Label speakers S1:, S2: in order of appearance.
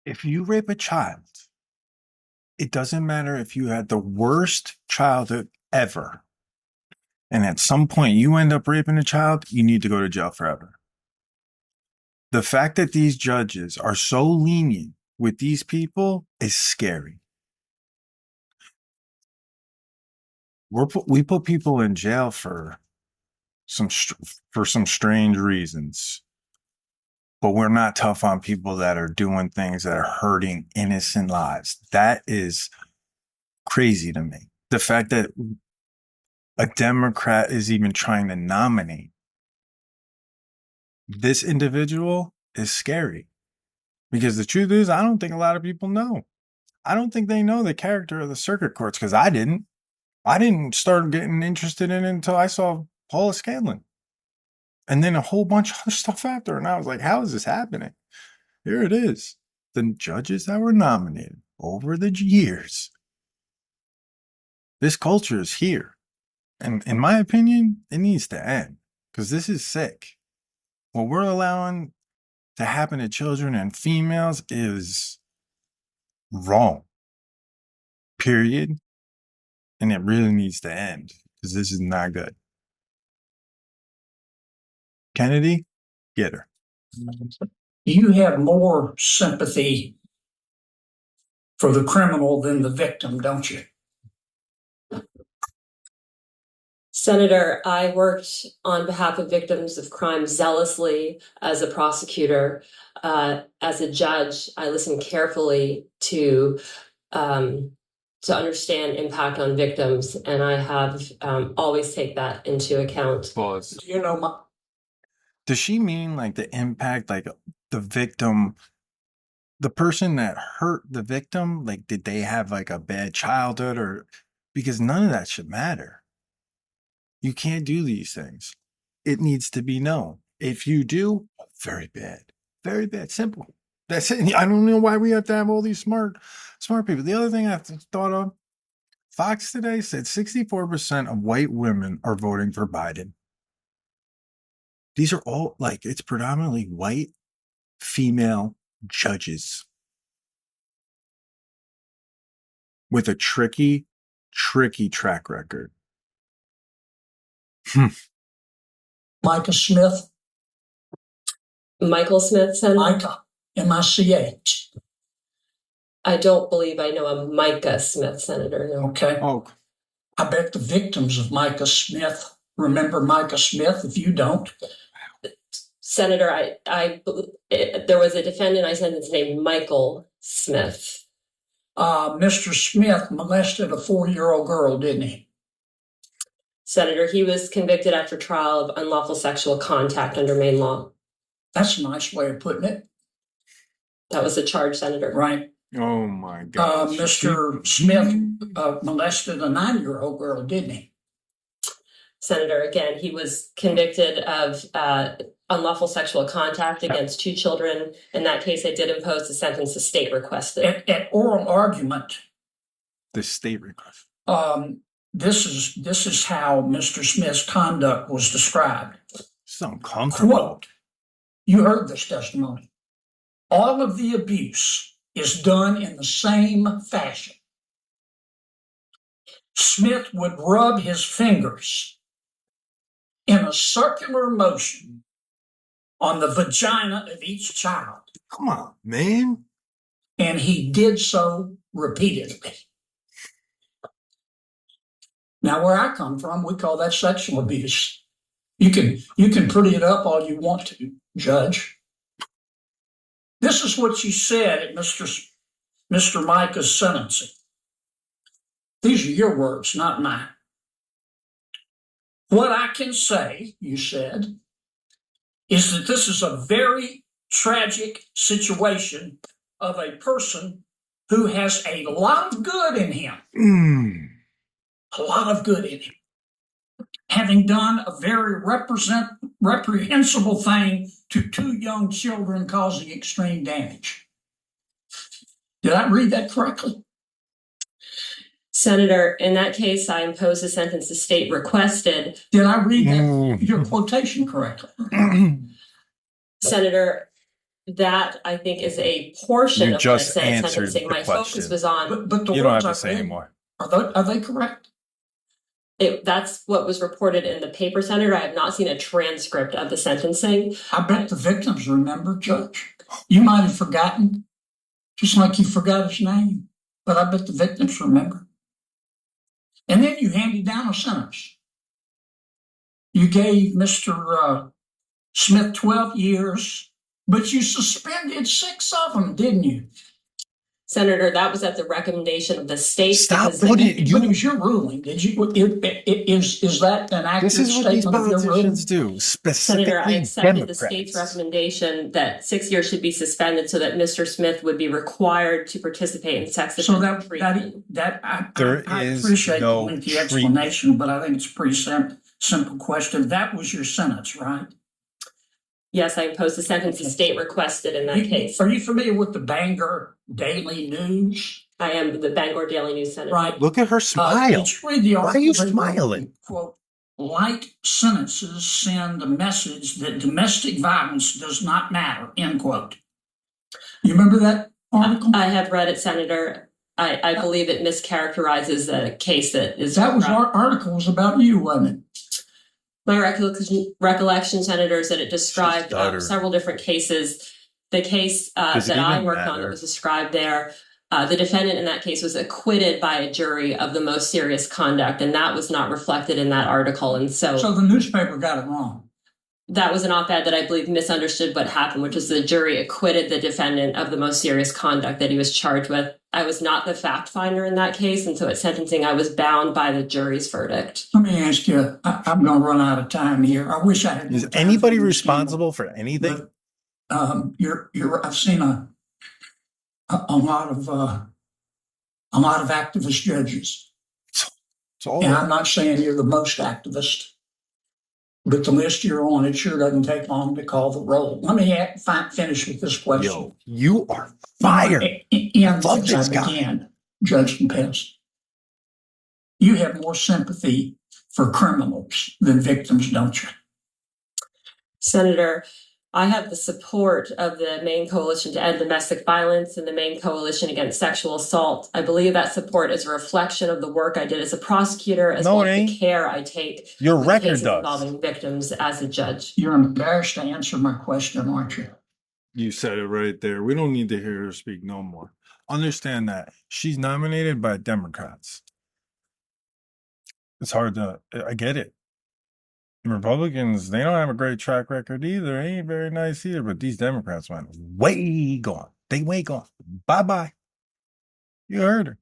S1: If you rape a child, it doesn't matter if you had the worst childhood ever. And at some point you end up raping a child, you need to go to jail forever. The fact that these judges are so lenient with these people is scary. We put people in jail for some strange reasons, but we're not tough on people that are doing things that are hurting innocent lives. That is crazy to me. The fact that a Democrat is even trying to nominate this individual is scary, because the truth is, I don't think a lot of people know. I don't think they know the character of the circuit courts, because I didn't start getting interested in it until I saw Paula Scanlon. And then a whole bunch of other stuff after. And I was like, how is this happening? Here it is. The judges that were nominated over the years. This culture is here. And in my opinion, it needs to end, because this is sick. What we're allowing to happen to children and females is wrong. Period. And it really needs to end, because this is not good. Kennedy, get her.
S2: You have more sympathy for the criminal than the victim, don't you?
S3: Senator, I worked on behalf of victims of crime zealously as a prosecutor. As a judge, I listened carefully to understand impact on victims, and I have always take that into account.
S1: Pause.
S2: You know,
S1: Does she mean like the impact, like the victim, the person that hurt the victim? Like, did they have like a bad childhood, or because none of that should matter. You can't do these things. It needs to be known. If you do, very bad. Very bad. Simple. That's it. I don't know why we have to have all these smart people. The other thing I thought of, Fox today said 64% of white women are voting for Biden. These are all, like, it's predominantly white female judges with a tricky track record.
S2: Micah Smith.
S3: Michael Smith, Senator?
S2: Micah, M-I-C-H.
S3: I don't believe I know a Micah Smith, Senator. No.
S2: Okay.
S1: Oh,
S2: I bet the victims of Micah Smith remember Micah Smith. If you don't,
S3: Senator, there was a defendant I sentenced named Michael Smith.
S2: Mr. Smith molested a 4-year-old girl, didn't he?
S3: Senator, he was convicted after trial of unlawful sexual contact under Maine law.
S2: That's a nice way of putting it.
S3: That was a charge, Senator.
S2: Right.
S1: oh my God.
S2: Mr. Smith molested a 9-year-old girl, didn't he?
S3: Senator, again, he was convicted of unlawful sexual contact against 2 children. In that case, I did impose the sentence the state requested.
S2: At oral argument,
S1: The state request.
S2: this is how Mr. Smith's conduct was described.
S1: It's uncomfortable.
S2: Quote, you heard this testimony. All of the abuse is done in the same fashion. Smith would rub his fingers in a circular motion on the vagina of each child,
S1: Come on, man.
S2: and he did so repeatedly. Now, where I come from, we call that sexual abuse. You can pretty it up all you want to, Judge. This is what you said at Mr. Micah's sentencing. These are your words, not mine. What I can say, you said, is that this is a very tragic situation of a person who has a lot of good in him. A lot of good in him. Having done a very reprehensible thing to 2 young children, causing extreme damage. Did I read that correctly?
S3: Senator, in that case, I imposed the sentence the state requested.
S2: Did I read that, your quotation correctly?
S3: Senator, That I think is a portion
S1: You
S3: of what I
S1: just
S3: said in
S1: answered
S3: sentencing.
S1: the
S3: My focus
S1: question.
S3: was on
S2: But the
S1: You don't have
S2: words I
S1: to say
S2: read,
S1: anymore.
S2: are they correct?
S3: that's what was reported in the paper, Senator. I have not seen a transcript of the sentencing.
S2: I bet the victims remember, Judge. You might have forgotten, just like you forgot his name, but I bet the victims remember. And then you handed down a sentence. You gave Mr. Smith 12 years, but you suspended 6 of them, didn't you?
S3: Senator, that was at the recommendation of the state.
S1: Stop
S3: because the-
S1: putting
S2: But it was your ruling. Did you? Is that an accurate
S1: This is what these
S2: statement of your ruling?
S1: politicians do, specifically
S3: Senator, I accepted
S1: Democrats.
S3: the state's recommendation that 6 years should be suspended so that Mr. Smith would be required to participate in sex
S2: So
S3: offender treatment.
S1: There
S2: I
S1: is
S2: appreciate
S1: no
S2: the lengthy
S1: treatment.
S2: explanation, but I think it's a pretty simple question. That was your sentence, right?
S3: Yes, I imposed the sentence the state requested in that case.
S2: Are you familiar with the Bangor Daily News?
S3: I am the Bangor Daily News Senator.
S2: Right.
S1: Look at her smile.
S2: Did you read the
S1: Why are
S2: article?
S1: you
S2: They wrote,
S1: smiling?
S2: Quote, light sentences send a message that domestic violence does not matter, end quote. You remember that article?
S3: I have read it, Senator. I believe it mischaracterizes the case that is.
S2: That was our article was about you, wasn't it?
S3: My recollection, Senator, is that it described several different cases. The case
S1: Does it
S3: that I
S1: even
S3: worked on
S1: matter?
S3: that was described there, the defendant in that case was acquitted by a jury of the most serious conduct, and that was not reflected in that article. And so
S2: the newspaper got it wrong.
S3: that was an op-ed that I believe misunderstood what happened, which is the jury acquitted the defendant of the most serious conduct that he was charged with. I was not the fact finder in that case, and so at sentencing, I was bound by the jury's verdict.
S2: Let me ask you, I'm going to run out of time here. I wish I had.
S1: Is
S2: more time
S1: anybody
S2: for you,
S1: responsible for anything?
S2: But, I've seen a lot of activist judges,
S1: It's all
S2: and I'm not saying you're the most activist, but the list you're on, it sure doesn't take long to call the roll. Let me finish with this question.
S1: yo, you are fired. Love this guy.
S2: Again, Judge Lopez, you have more sympathy for criminals than victims, don't you?
S3: Senator, I have the support of the Maine Coalition to End Domestic Violence and the Maine Coalition Against Sexual Assault. I believe that support is a reflection of the work I did as a prosecutor, as well as the care I take
S1: Your
S3: with
S1: record
S3: cases
S1: does.
S3: involving victims as a judge.
S2: You're embarrassed to answer my question, aren't you?
S1: You said it right there. We don't need to hear her speak no more. Understand that she's nominated by Democrats. It's hard to, I get it. Republicans, they don't have a great track record either. They ain't very nice either, but these Democrats went way gone. They way gone. Bye-bye. You heard her.